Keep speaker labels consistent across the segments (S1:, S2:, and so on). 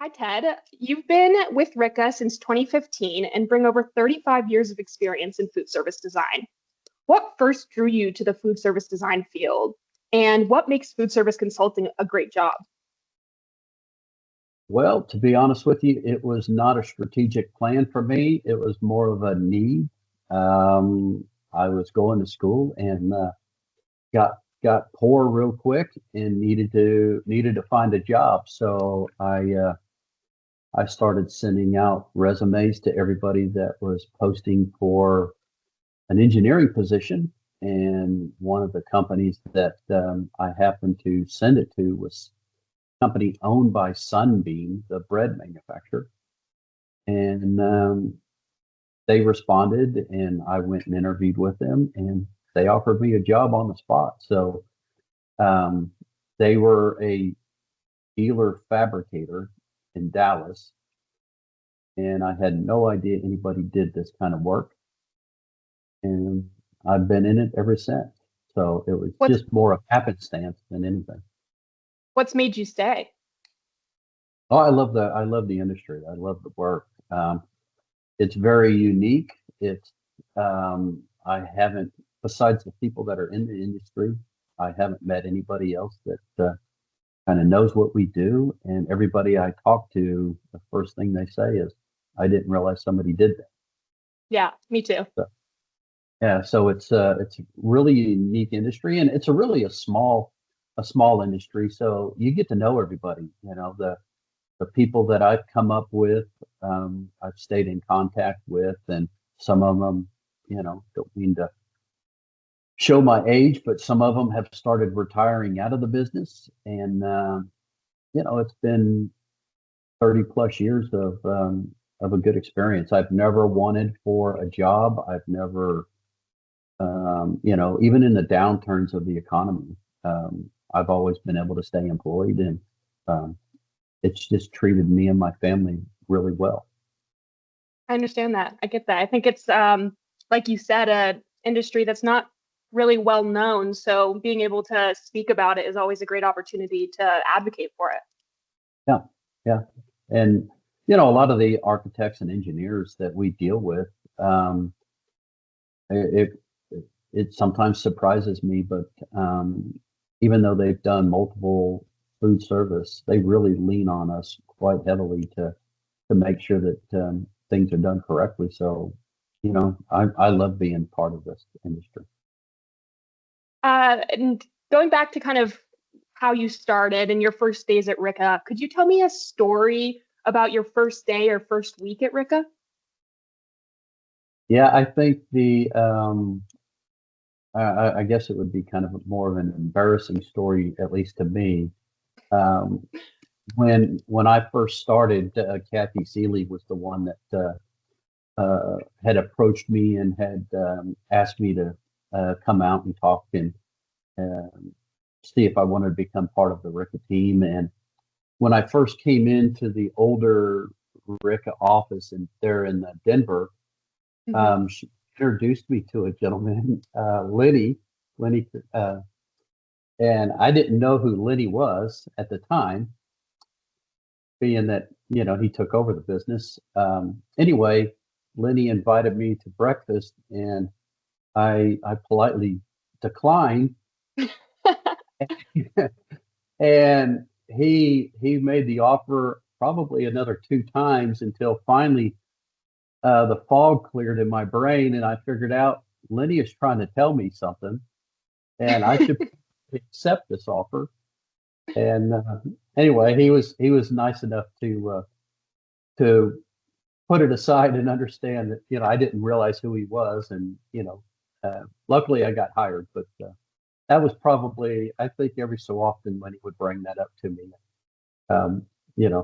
S1: Hi, Ted. You've been with Ricca since 2015 and bring over 35 years of experience in food service design. What first drew you to the food service design field, and what makes food service consulting a great job?
S2: Well, to be honest with you, it was not a strategic plan for me. It was more of a need. I was going to school and got poor real quick and needed to find a job. So I started sending out resumes to everybody that was posting for an engineering position. And one of the companies that I happened to send it to was a company owned by Sunbeam, the bread manufacturer. And they responded, and I went and interviewed with them, and they offered me a job on the spot. So um, they were a dealer fabricator in Dallas, and I had no idea anybody did this kind of work. And I've been in it ever since. So it was
S1: What's
S2: just more of happenstance than anything.
S1: what's made you stay?
S2: Oh, I love the industry. I love the work. It's very unique. I haven't, besides the people that are in the industry, I haven't met anybody else that kind of knows what we do. And everybody I talk to, the first thing they say is, I didn't realize somebody did that.
S1: Yeah, me too.
S2: So, yeah, so it's a really unique industry, and it's a really a small industry. So you get to know everybody. The people that I've come up with, I've stayed in contact with, and some of them, don't mean to show my age, but some of them have started retiring out of the business, and it's been 30 plus years of a good experience. I've never wanted for a job. I've never, even in the downturns of the economy, I've always been able to stay employed, and um, it's just treated me and my family really well.
S1: I understand that. I get that. I think it's like you said, a industry that's not really well known. So being able to speak about it is always a great opportunity to advocate for it.
S2: Yeah, yeah. And, a lot of the architects and engineers that we deal with, um, it, it sometimes surprises me, but even though they've done multiple food service, they really lean on us quite heavily to make sure that things are done correctly. So, I love being part of this industry.
S1: And going back to kind of how you started and your first days at Ricca, could you tell me a story about your first day or first week at Ricca?
S2: Yeah, I think I guess it would be kind of more of an embarrassing story, at least to me. Um, when I first started, Kathy Seeley was the one that had approached me and had asked me to come out and talk and um see if I wanted to become part of the Ricka team. And when I first came into the older Ricka office and there in Denver,
S1: Hmm.
S2: she introduced me to a gentleman, Lenny, and I didn't know who Lenny was at the time, being that he took over the business. Anyway, Lenny invited me to breakfast, and I politely declined, and he made the offer probably another two times until finally the fog cleared in my brain, and I figured out Lenny is trying to tell me something, and I should accept this offer. And anyway, he was nice enough to put it aside and understand that I didn't realize who he was, and luckily I got hired. But that was probably, I think, every so often when he would bring that up to me.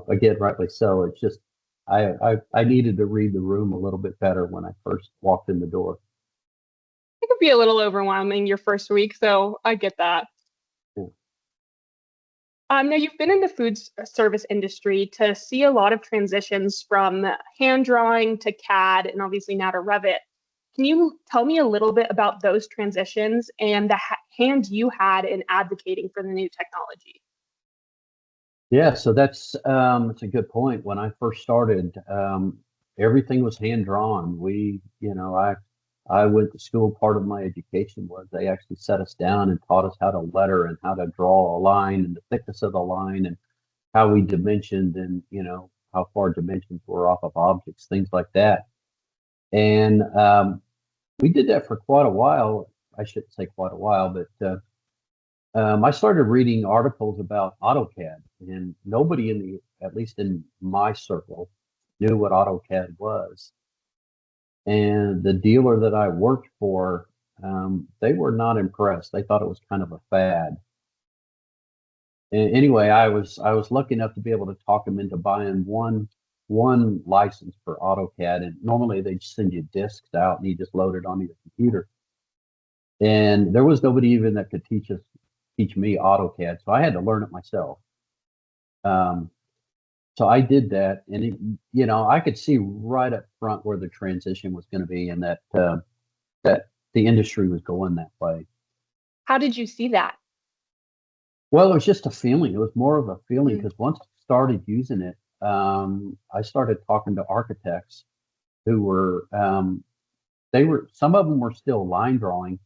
S2: Again, rightly so. It's just I needed to read the room a little bit better when I first walked in the door.
S1: It could be a little overwhelming your first week, so I get that.
S2: Yeah.
S1: Now you've been in the service industry to see a lot of transitions from hand drawing to CAD and obviously now to Revit. Can you tell me a little bit about those transitions and the hand you had in advocating for the new technology?
S2: Yeah, so it's a good point. When I first started, everything was hand drawn. I went to school. Part of my education was they actually set us down and taught us how to letter and how to draw a line and the thickness of the line and how we dimensioned and how far dimensions were off of objects, things like that. And we did that for quite a while. I shouldn't say quite a while, but I started reading articles about AutoCAD, and nobody at least in my circle, knew what AutoCAD was. And the dealer that I worked for, they were not impressed. They thought it was kind of a fad. And anyway, I was lucky enough to be able to talk them into buying one license for AutoCAD, and normally they just send you discs out and you just load it onto your computer. And there was nobody even that could teach me AutoCAD, so I had to learn it myself. Um, so I did that, and I could see right up front where the transition was going to be, and that the industry was going that way.
S1: How did you see that?
S2: Well, it was just a feeling. It was more of a feeling
S1: Mm.
S2: because once I started using it, I started talking to architects who some of them were still line drawing,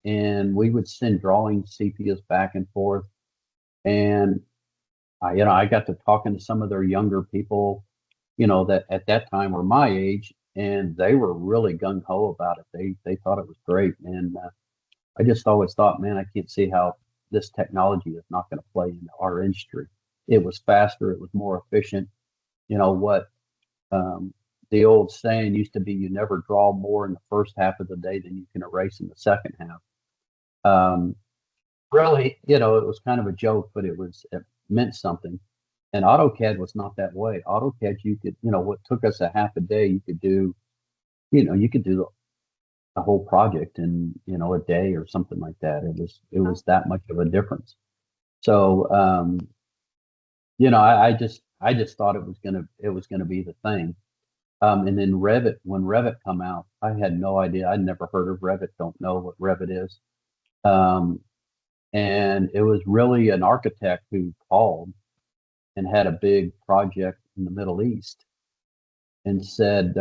S2: and we would send drawing sepias back and forth. And I got to talking to some of their younger people, that at that time were my age, and they were really gung ho about it. They thought it was great, and I just always thought, man, I can't see how this technology is not going to play into our industry. It was faster, it was more efficient. What um, the old saying used to be: you never draw more in the first half of the day than you can erase in the second half. Um, Really, it was kind of a joke, but it meant something. And AutoCAD was not that way. AutoCAD, you could, what took us a half a day, you could do a whole project in, a day or something like that. It was that much of a difference. So, I just thought it was gonna be the thing. And then Revit, when Revit come out, I had no idea. I'd never heard of Revit. Don't know what Revit is. Um, and it was really an architect who called and had a big project in the Middle East and said,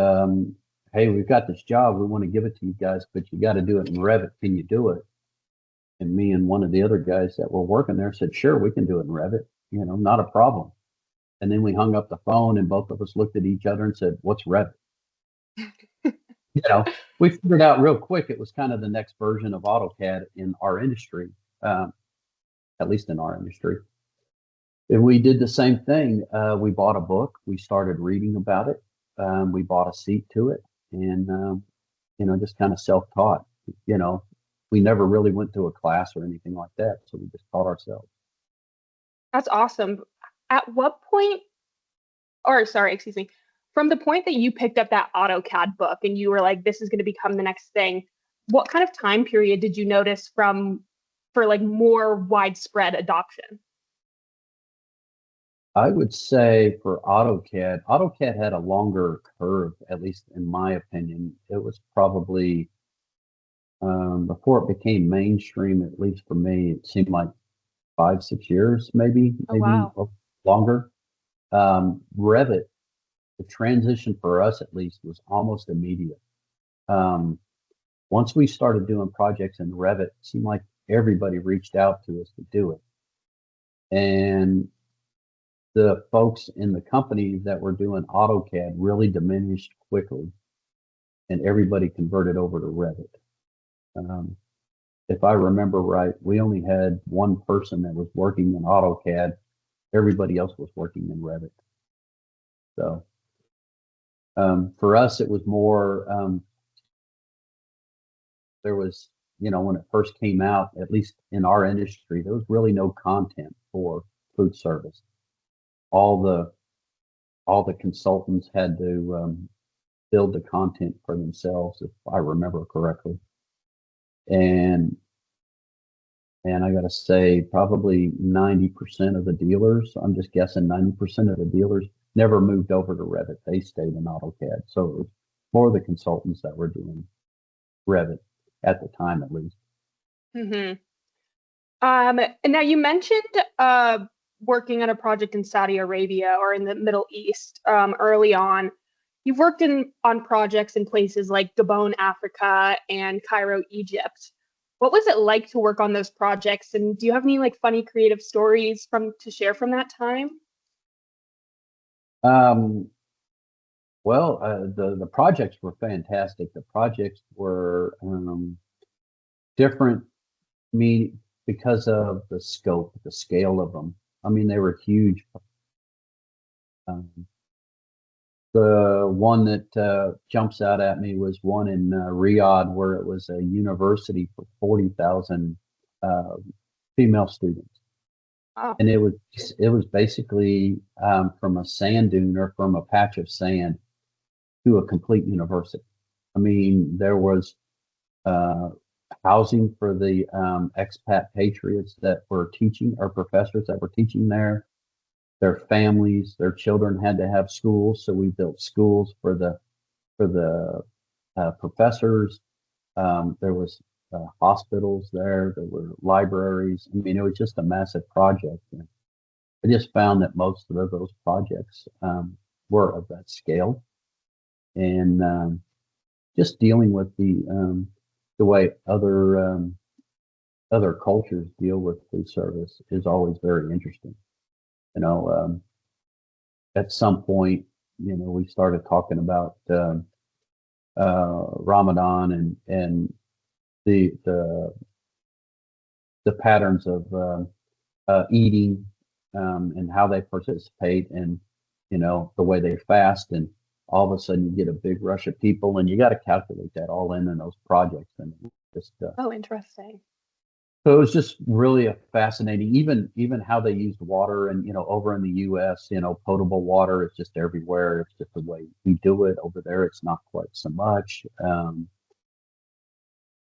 S2: "Hey, we've got this job. We want to give it to you guys, but you got to do it in Revit. Can you do it?" And me and one of the other guys that were working there said, "Sure, we can do it in Revit. Not a problem." And then we hung up the phone and both of us looked at each other and said, "What's Revit?" You know, we figured out real quick it was kind of the next version of AutoCAD in our industry, um, at least in our industry. And we did the same thing. We bought a book. We started reading about it. We bought a seat to it, and just kind of self-taught. You know, we never really went to a class or anything like that, so we just taught ourselves.
S1: That's awesome. At what point, or sorry, excuse me, from the point that you picked up that AutoCAD book and you were like, this is going to become the next thing, what kind of time period did you notice for like more widespread adoption?
S2: I would say for AutoCAD had a longer curve, at least in my opinion. It was probably before it became mainstream, at least for me, it seemed like 5, 6 years,
S1: Oh,
S2: maybe
S1: wow.
S2: longer. Revit, the transition for us at least was almost immediate. Um, Once we started doing projects in Revit, it seemed like everybody reached out to us to do it. And the folks in the company that were doing AutoCAD really diminished quickly, and everybody converted over to Revit. Um, if I remember right, we only had one person that was working in AutoCAD. Everybody else was working in Revit. So for us, it was more, there was, when it first came out, at least in our industry, there was really no content for food service. All the all the consultants had to build the content for themselves, if I remember correctly. And and I got to say, probably 90% of the dealers, I'm just guessing 90% of the dealers never moved over to Revit. They stayed in AutoCAD. So it was more the consultants that were doing Revit at the time, at least.
S1: Hmm. And now you mentioned working on a project in Saudi Arabia or in the Middle East early on. You've worked on projects in places like Gabon, Africa, and Cairo, Egypt. What was it like to work on those projects? And do you have any like funny creative stories from to share from that time?
S2: Um, well, the projects were fantastic. The projects were different, me because of the scope, the scale of them. I mean, they were huge. Um, the one that jumps out at me was one in Riyadh, where it was a university for 40,000 uh, female students,
S1: Oh,
S2: and it was basically from a sand dune or from a patch of sand to a complete university. I mean, there was uh, housing for the expat patriots that were teaching, or professors that were teaching there. Their families, their children had to have schools, so we built schools for the professors. There was hospitals there. There were libraries. I mean, it was just a massive project. And I just found that most of those projects were of that scale, and just dealing with the way other cultures deal with food service is always very interesting. You know, at some point, we started talking about Ramadan and the the the patterns of eating and how they participate and the way they fast, and all of a sudden you get a big rush of people and you got to calculate that all in those projects, and just
S1: oh, interesting.
S2: so it was just really a fascinating, even how they used water. And over in the US, potable water is just everywhere. It's just the way we do it. Over there it's not quite so much.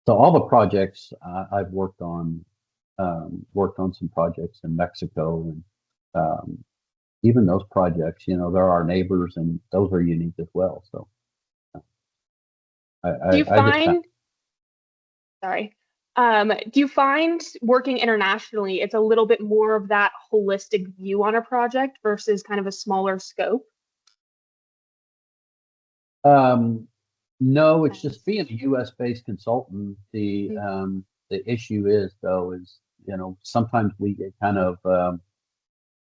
S2: So all the projects I've worked on some projects in Mexico, and even those projects, they're our neighbors, and those are unique as well. So I,
S1: Do you
S2: I just found,
S1: find, sorry, do you find working internationally, it's a little bit more of that holistic view on a project versus kind of a smaller scope?
S2: um, no, it's just
S1: Nice.
S2: being a US based consultant. The issue is, though, is, sometimes we get kind of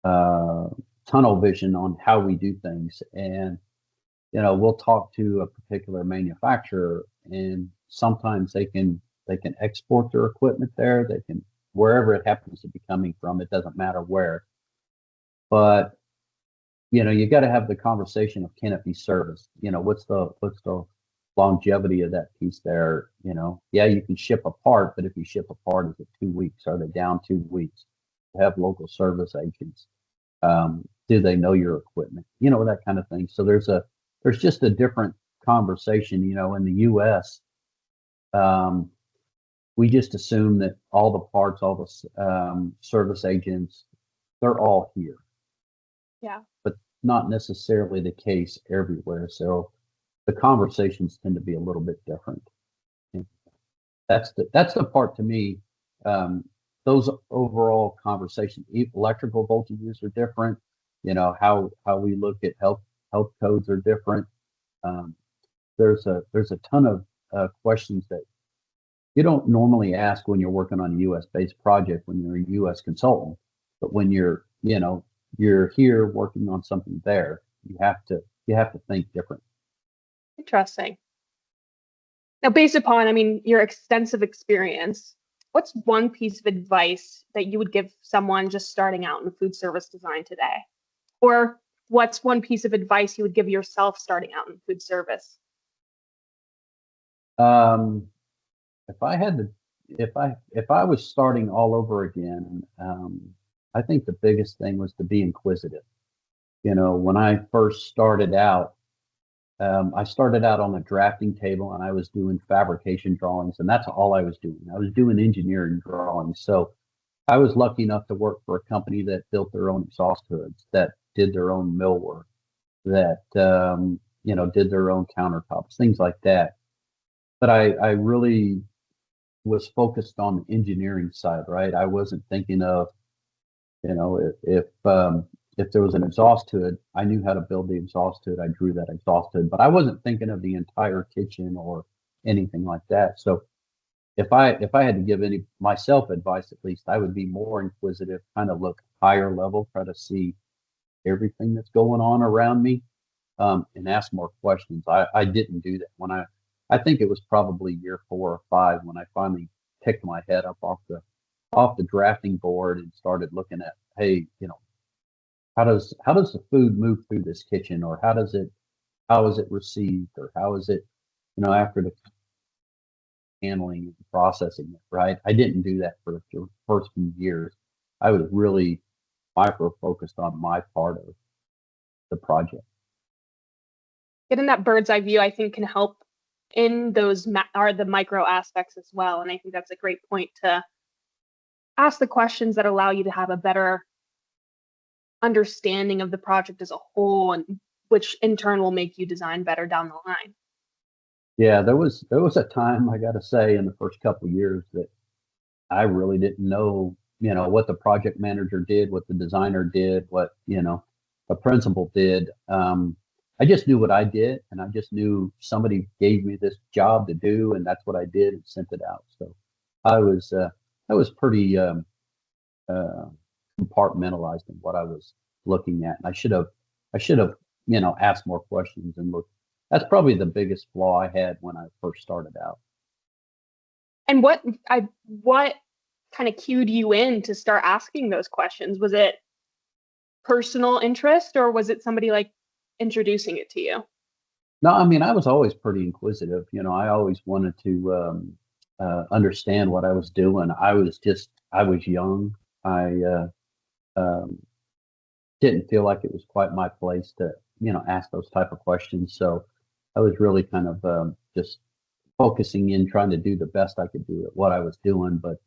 S2: uh, tunnel vision on how we do things. And we'll talk to a particular manufacturer, and sometimes they can export their equipment there. They can, wherever it happens to be coming from. It doesn't matter where. But you got to have the conversation of, can it be serviced? What's the longevity of that piece there? Yeah, you can ship a part, but if you ship a part, is it 2 weeks? Are they down 2 weeks? Have local service agents. Do they know your equipment? That kind of thing. So there's just a different conversation. In the U.S., um, we just assume that all the parts, all the service agents, they're all here,
S1: Yeah.
S2: but not necessarily the case everywhere. So the conversations tend to be a little bit different. And that's the part, to me. Um, those overall conversations, electrical voltages are different. How we look at health codes are different. Um, there's a ton of questions that you don't normally ask when you're working on a U.S. based project, when you're a U.S. consultant. But when you're here working on something there, you have to think different.
S1: Interesting. Now, based upon, I mean, your extensive experience, what's one piece of advice that you would give someone just starting out in food service design today? Or what's one piece of advice you would give yourself starting out in food service?
S2: Um, if I had to, if I was starting all over again, I think the biggest thing was to be inquisitive. When I first started out, I started out on a drafting table, and I was doing fabrication drawings, and that's all I was doing. I was doing engineering drawings. So I was lucky enough to work for a company that built their own exhaust hoods, that did their own millwork, that did their own countertops, things like that. But I really was focused on the engineering side, right? I wasn't thinking of You know, if there was an exhaust hood, I knew how to build the exhaust hood. I drew that exhaust hood, but I wasn't thinking of the entire kitchen or anything like that. So if I had to give any myself advice, at least I would be more inquisitive, kind of look higher level, try to see everything that's going on around me, and ask more questions. I didn't do that when I think it was probably year 4 or 5 when I finally picked my head up off the drafting board and started looking at, hey, how does the food move through this kitchen, or how is it received, or how is it, after the handling and processing it, right? I didn't do that for the first few years. I was really micro focused on my part of the project.
S1: Getting that bird's eye view, I think, can help in those are the micro aspects as well. And I think that's a great point to ask the questions that allow you to have a better understanding of the project as a whole, and which in turn will make you design better down the line.
S2: Yeah, there was a time, I got to say, in the first couple of years that I really didn't know, what the project manager did, what the designer did, what, the principal did. I just knew what I did, and I just knew somebody gave me this job to do, and that's what I did and sent it out. So I was pretty uh, compartmentalized in what I was looking at, and I should have, asked more questions and looked. That's probably the biggest flaw I had when I first started out.
S1: And what kind of cued you in to start asking those questions? Was it personal interest, or was it somebody like introducing it to you?
S2: No, I mean, I was always pretty inquisitive. I always wanted to understand what I was doing. I was young. I um, didn't feel like it was quite my place to, ask those type of questions. So I was really kind of just focusing in, trying to do the best I could do at what I was doing. But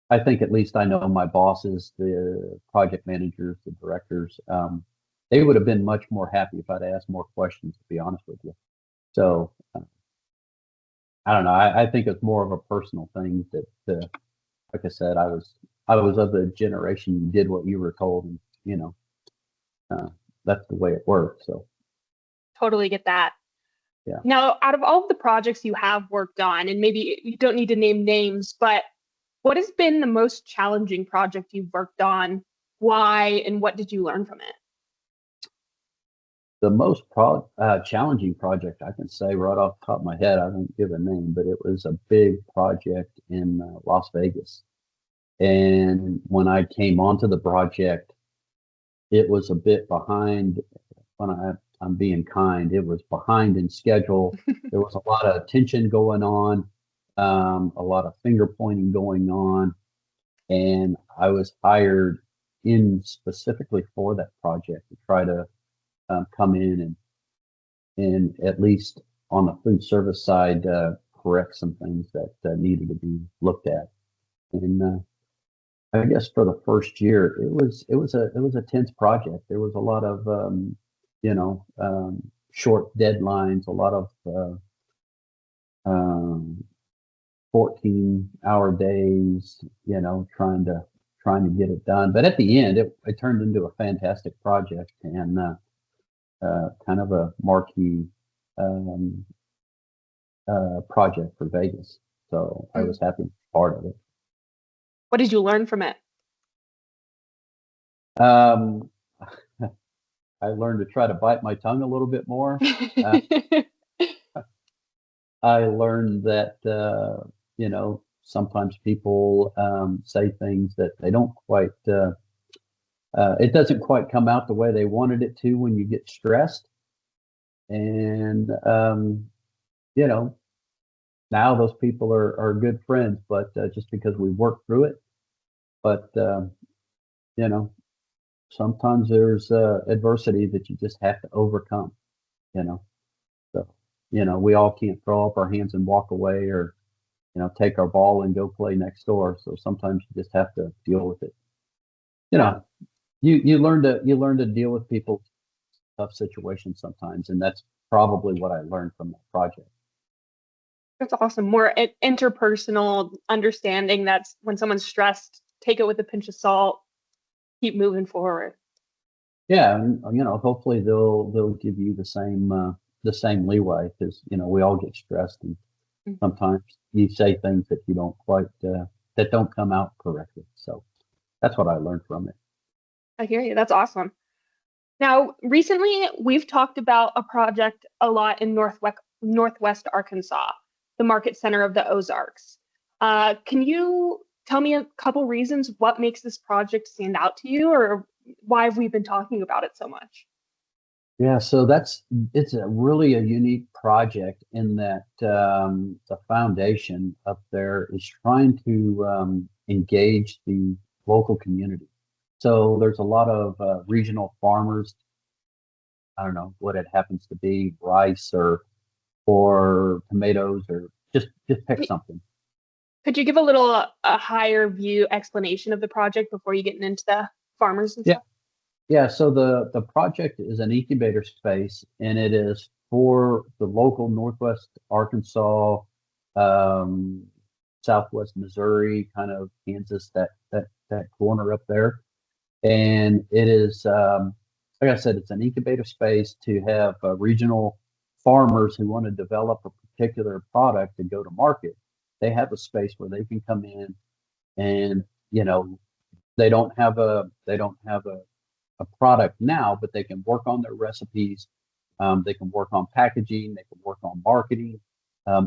S2: I think at least I know my bosses, the project managers, the directors, they would have been much more happy if I'd asked more questions, to be honest with you. So I don't know. I think it's more of a personal thing that, like I said, I was of the generation you did what you were told, and uh, that's the way it worked. So
S1: Totally get that.
S2: yeah.
S1: Now, out of all of the projects you have worked on, and maybe you don't need to name names, but what has been the most challenging project you've worked on? Why, and what did you learn from it?
S2: The most challenging project I can say right off the top of my head, I won't give a name, but it was a big project in Las Vegas. And when I came onto the project, it was a bit behind. I'm being kind. It was behind in schedule. There was a lot of tension going on, a lot of finger pointing going on, and I was hired in specifically for that project to try to come in and at least on the food service side correct some things that needed to be looked at. And I guess for the first year, it was a tense project. There was a lot of short deadlines, a lot of um, 14-hour days, trying to get it done. But at the end, it turned into a fantastic project and kind of a marquee um, project for Vegas. So I
S1: Hmm.
S2: was happy to be part of it.
S1: What did you learn from it?
S2: Um, I learned to try to bite my tongue a little bit more. Uh, I learned that sometimes people say things that they don't quite. It doesn't quite come out the way they wanted it to when you get stressed, and you know now those people are good friends, but just because we work through it. But you know sometimes there's adversity that you just have to overcome. You know, so we all can't throw up our hands and walk away, or take our ball and go play next door. So sometimes you just have to deal with it. You
S1: Yeah,
S2: know, you learn to deal with people tough situations sometimes, and that's probably what I learned from that project.
S1: that's awesome. More interpersonal understanding. That's when someone's stressed, take it with a pinch of salt. keep moving forward.
S2: Yeah, and hopefully they'll give you the same leeway because we all get stressed and
S1: Mm.
S2: sometimes you say things that you don't quite that don't come out correctly. So that's what I learned from it.
S1: I hear you. That's awesome. Now, recently we've talked about a project a lot in Northwest Arkansas, the market center of the Ozarks. Can you tell me a couple reasons what makes this project stand out to you, or why have we been talking about it so much?
S2: Yeah, so it's a really a unique project in that the foundation up there is trying to engage the local community. So there's a lot of regional farmers. I don't know what it happens to be, rice or tomatoes or just pick something.
S1: Could you give a little a higher view explanation of the project before you get into the farmers and
S2: Yeah,
S1: stuff?
S2: yeah. So the project is an incubator space, and it is for the local Northwest Arkansas, um, Southwest Missouri, kind of Kansas, that corner up there. And it is, like I said, it's an incubator space to have regional farmers who want to develop a particular product to go to market. They have a space where they can come in and they don't have a product now, but they can work on their recipes. They can work on packaging. They can work on marketing.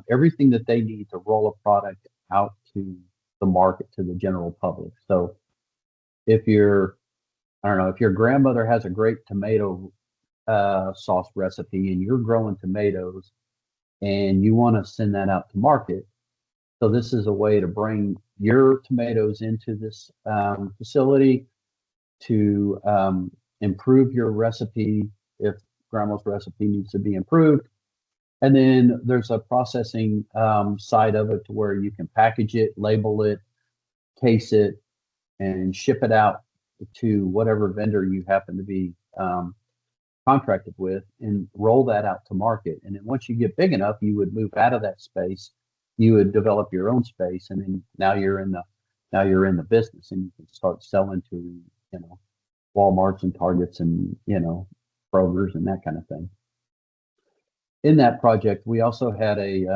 S2: Everything that they need to roll a product out to the market to the general public. So if you're I don't know if your grandmother has a great tomato sauce recipe and you're growing tomatoes and you want to send that out to market. So this is a way to bring your tomatoes into this facility to improve your recipe if grandma's recipe needs to be improved. And then there's a processing side of it to where you can package it, label it, case it, and ship it out to whatever vendor you happen to be contracted with and roll that out to market. And then once you get big enough, you would move out of that space. You would develop your own space, and then now you're in the business, and you can start selling to Walmarts and Targets and Kroger's and that kind of thing. In that project, we also had a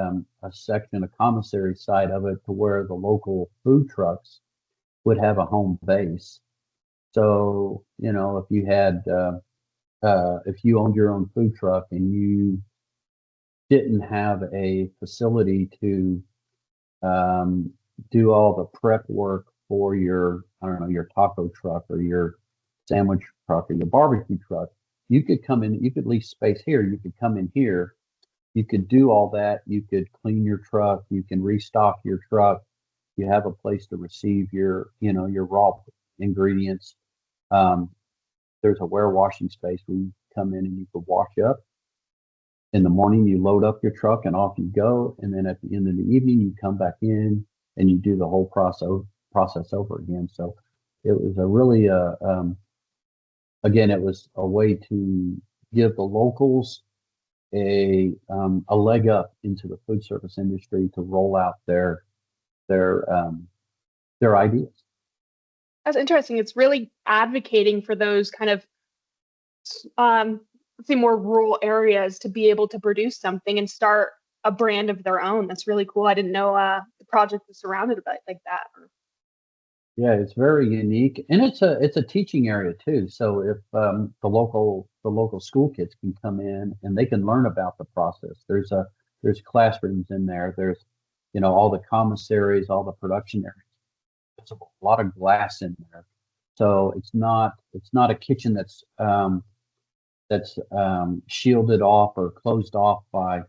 S2: section, a commissary side of it, to where the local food trucks would have a home base. So if you owned your own food truck and you didn't have a facility to um, do all the prep work for your, I don't know, your taco truck or your sandwich truck or your barbecue truck, you could come in, you could lease space here, you could come in here, you could do all that, you could clean your truck, you can restock your truck, you have a place to receive your raw ingredients. Um, there's a warewashing space where you come in and you could wash up. In the morning, you load up your truck and off you go. And then at the end of the evening, you come back in and you do the whole process over again. So it was a really, again, it was a way to give the locals a leg up into the food service industry to roll out their um, their ideas.
S1: That's interesting. It's really advocating for those kind of let's say more rural areas to be able to produce something and start a brand of their own. That's really cool. I didn't know the project was surrounded by like that.
S2: Yeah, it's very unique, and it's a teaching area too. So if the local school kids can come in and they can learn about the process. There's classrooms in there. There's all the commissaries, all the production areas. There's a lot of glass in there, so it's not a kitchen that's shielded off or closed off by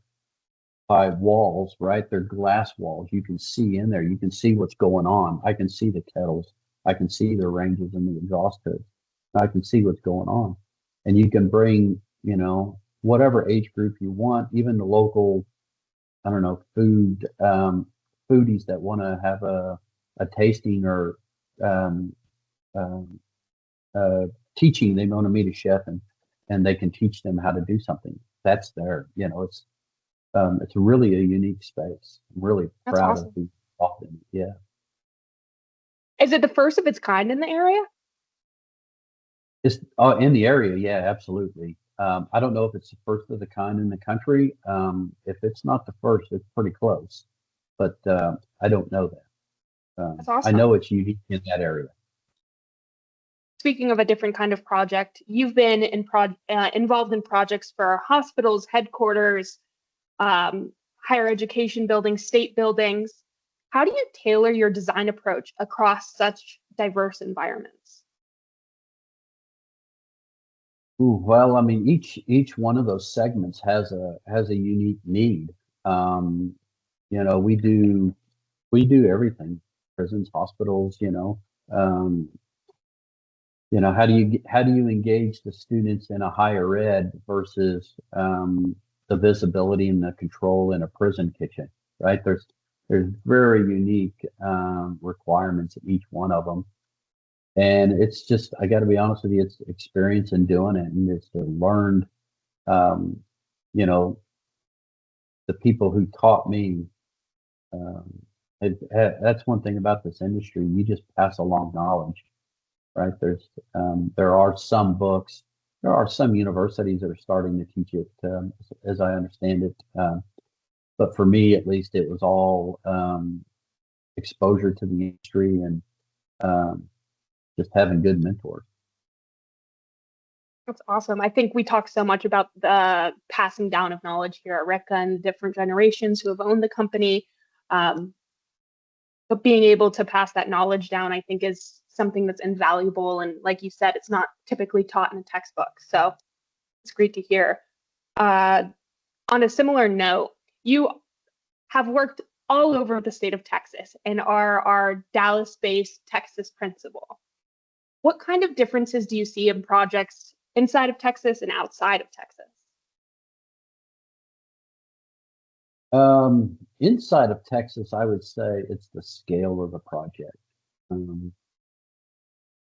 S2: walls, right? They're glass walls. You can see in there. You can see what's going on. I can see the kettles. I can see the ranges and the exhaust hoods. I can see what's going on. And you can bring, whatever age group you want, even the local, I don't know, foodies that want to have a tasting or um, um, teaching. They want to meet a chef and they can teach them how to do something. That's there. It's really a unique space. I'm really
S1: That's
S2: proud of
S1: awesome.
S2: being involved in it. Yeah.
S1: Is it the first of its kind in the area?
S2: It's in the area, yeah, absolutely. I don't know if it's the first of the kind in the country. If it's not the first, it's pretty close, but I don't know that.
S1: That's
S2: I
S1: awesome.
S2: know it's unique in that area.
S1: Speaking of a different kind of project, you've been involved in projects for hospitals, headquarters, higher education buildings, state buildings. How do you tailor your design approach across such diverse environments?
S2: Ooh, well, I mean, each one of those segments has a unique need. Um, we do everything, prisons, hospitals, um, how do you engage the students in a higher ed versus the visibility and the control in a prison kitchen, right? There's very unique requirements in each one of them, and it's just I got to be honest with you, it's experience in doing it, and it's the learned, um, you know, the people who taught me. Um, that's one thing about this industry. You just pass along knowledge, right? There are some books, there are some universities that are starting to teach it, as I understand it. But for me, at least, it was all exposure to the industry and um, just having good mentors.
S1: That's awesome. I think we talk so much about the passing down of knowledge here at Ricca and different generations who have owned the company. Um, but being able to pass that knowledge down, I think, is something that's invaluable. And like you said, it's not typically taught in a textbook. So it's great to hear. Uh, on a similar note, you have worked all over the state of Texas and are our Dallas-based Texas principal. What kind of differences do you see in projects inside of Texas and outside of Texas?
S2: Inside of Texas, I would say it's the scale of the project. Um,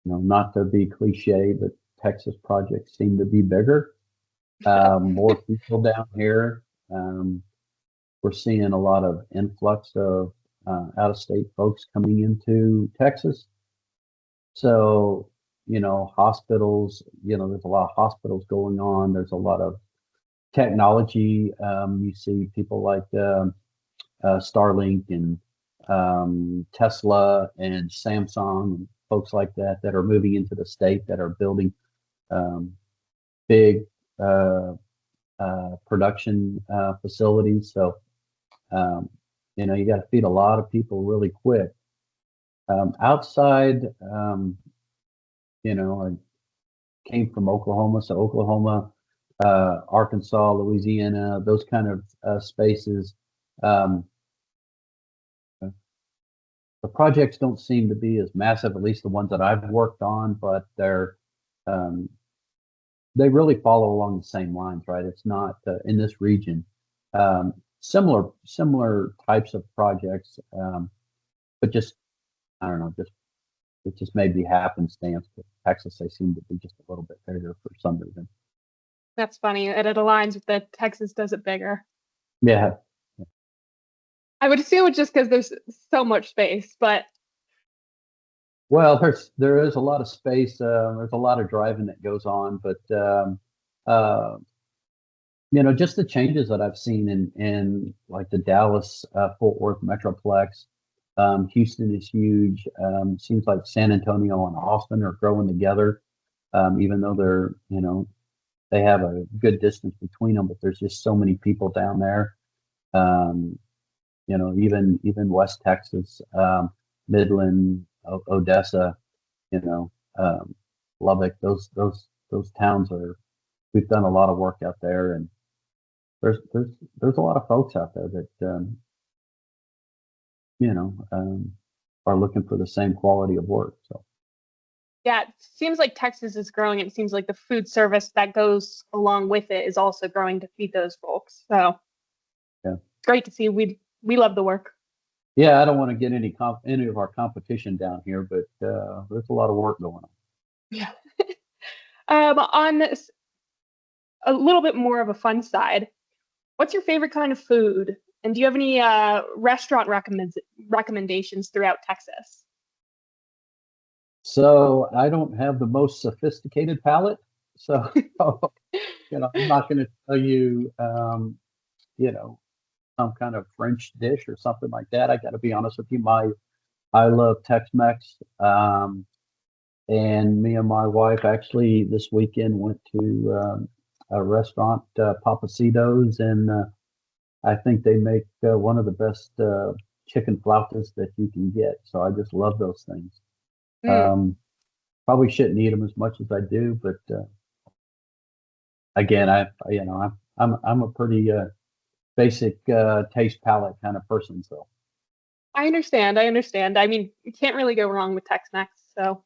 S2: not to be cliche, but Texas projects seem to be bigger. More people down here. Um, we're seeing a lot of influx of out-of-state folks coming into Texas. So, hospitals, there's a lot of hospitals going on. There's a lot of technology. You see people like Starlink and Tesla and Samsung and folks like that are moving into the state that are building um, big uh, production facilities. So, um, you got to feed a lot of people really quick. Outside, I came from Oklahoma, so Oklahoma, Arkansas, Louisiana, those kind of spaces. Um, the projects don't seem to be as massive, at least the ones that I've worked on, but um, they really follow along the same lines, right? It's not in this region. Similar types of projects, but just I don't know, just it just may be happenstance. But Texas, they seem to be just a little bit bigger for some reason.
S1: That's funny, and it aligns with the Texas does it bigger.
S2: Yeah.
S1: I would assume it's just because there's so much space, but
S2: Well, there is a lot of space. There's a lot of driving that goes on, but uh, just the changes that I've seen in like the Dallas Fort Worth Metroplex. Houston is huge. Seems like San Antonio and Austin are growing together, even though they have a good distance between them, but there's just so many people down there. Um, even West Texas, Midland, Odessa, you know, um, Lubbock. Those towns are. We've done a lot of work out there, and there's a lot of folks out there that you know um, are looking for the same quality of work. So
S1: yeah, it seems like Texas is growing. It seems like the food service that goes along with it is also growing to feed those folks. So
S2: yeah,
S1: it's great to see. We love the work.
S2: yeah. I don't want to get any of our competition down here, but there's a lot of work going on.
S1: Yeah. On a little bit more of a fun side, what's your favorite kind of food? And do you have any restaurant recommendations throughout Texas?
S2: So I don't have the most sophisticated palate. So, I'm not going to tell you, you know, some kind of French dish or something like that. I got to be honest with you. I love Tex-Mex. And me and my wife actually this weekend went to a restaurant, Papacitos, and I think they make one of the best chicken flautas that you can get. So I just love those things.
S1: Mm,
S2: Um, Probably shouldn't eat them as much as I do, but again, I'm a pretty basic taste palette kind of person. So
S1: I understand. I understand. I mean, you can't really go wrong with Tex-Mex. So,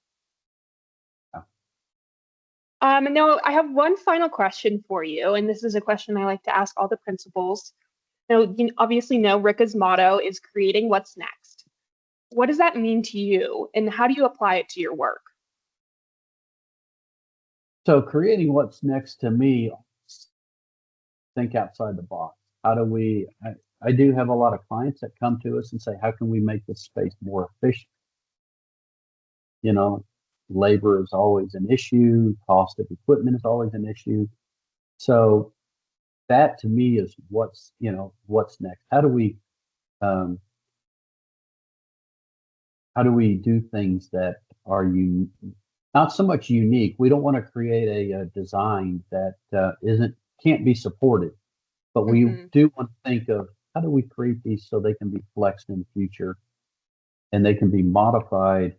S2: yeah.
S1: now I have one final question for you, and this is a question I like to ask all the principals. Now, you obviously know Ricca's motto is creating what's next. What does that mean to you, and how do you apply it to your work?
S2: So creating what's next to me, think outside the box. How do we? I do have a lot of clients that come to us and say, how can we make this space more efficient? You know, labor is always an issue, cost of equipment is always an issue. So that to me is what's next. Um, how do we do things that are not so much unique? We don't want to create a design that isn't can't be supported, but we
S1: Hmm.
S2: do want to think of how do we create these so they can be flexed in the future and they can be modified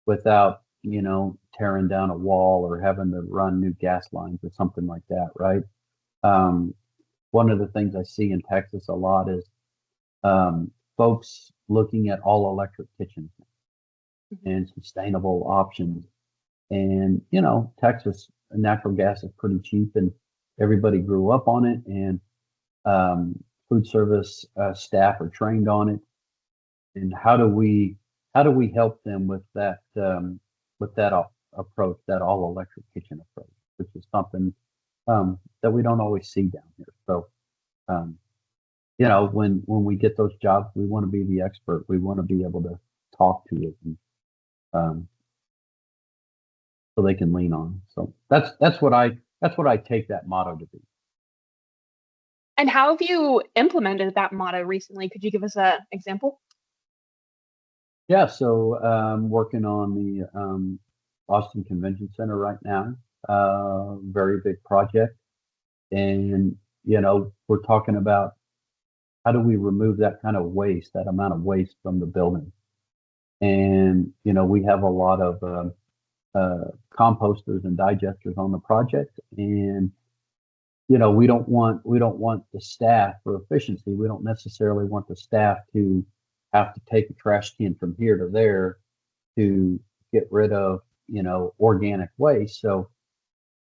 S2: without tearing down a wall or having to run new gas lines or something like that, right? Um, One of the things I see in Texas a lot is folks looking at all electric kitchens and sustainable options. And Texas natural gas is pretty cheap, and everybody grew up on it, and food service staff are trained on it. And how do we help them with that approach, that all electric kitchen approach, which is something that we don't always see down here. So um, when we get those jobs, we want to be the expert. We want to be able to talk to it, and um, so they can lean on. So that's what I take that motto to be.
S1: And how have you implemented that motto recently? Could you give us an example?
S2: Yeah. So working on the Austin Convention Center right now. Very big project, and we're talking about how do we remove that kind of waste, that amount of waste from the building. And we have a lot of composters and digesters on the project, and we don't want the staff for efficiency. We don't necessarily want the staff to have to take a trash can from here to there to get rid of organic waste. So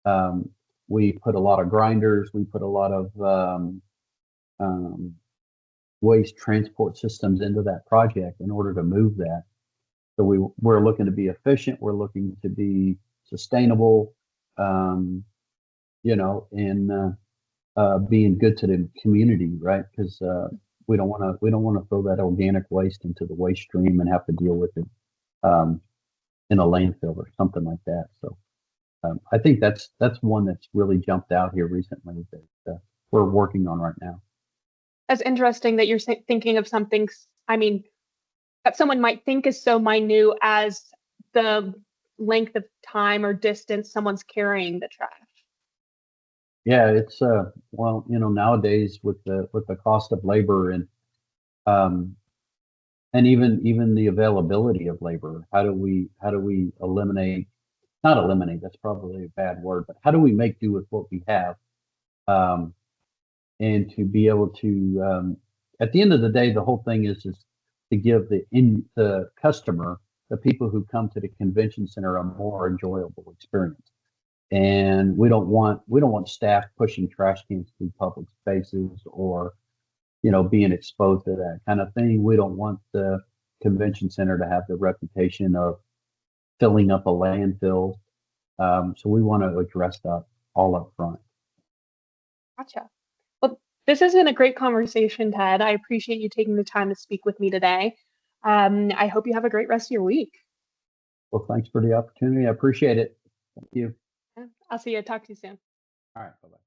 S2: um, we put a lot of grinders. We put a lot of um, waste transport systems into that project in order to move that. So we're looking to be efficient. We're looking to be sustainable, um, and being good to the community, right? Because we don't want to throw that organic waste into the waste stream and have to deal with it um, in a landfill or something like that. So I think that's one that's really jumped out here recently that we're working on right now.
S1: That's interesting that you're thinking of something, I mean, that someone might think is so minute as the length of time or distance someone's carrying the trash.
S2: Yeah, it's well, nowadays with the cost of labor um, and even the availability of labor, how do we eliminate not eliminate, that's probably a bad word, but how do we make do with what we have? Um, and to be able to at the end of the day, the whole thing is to give the customer, the people who come to the convention center, a more enjoyable experience. And we don't want staff pushing trash cans through public spaces or being exposed to that kind of thing. We don't want the convention center to have the reputation of filling up a landfill. So we want to address that all up front.
S1: Gotcha. Well, this has been a great conversation, Ted. I appreciate you taking the time to speak with me today. I hope you have a great rest of your week.
S2: Well, thanks for the opportunity. I appreciate it. Thank you.
S1: I'll see you. Talk to you soon.
S2: All right. Bye-bye.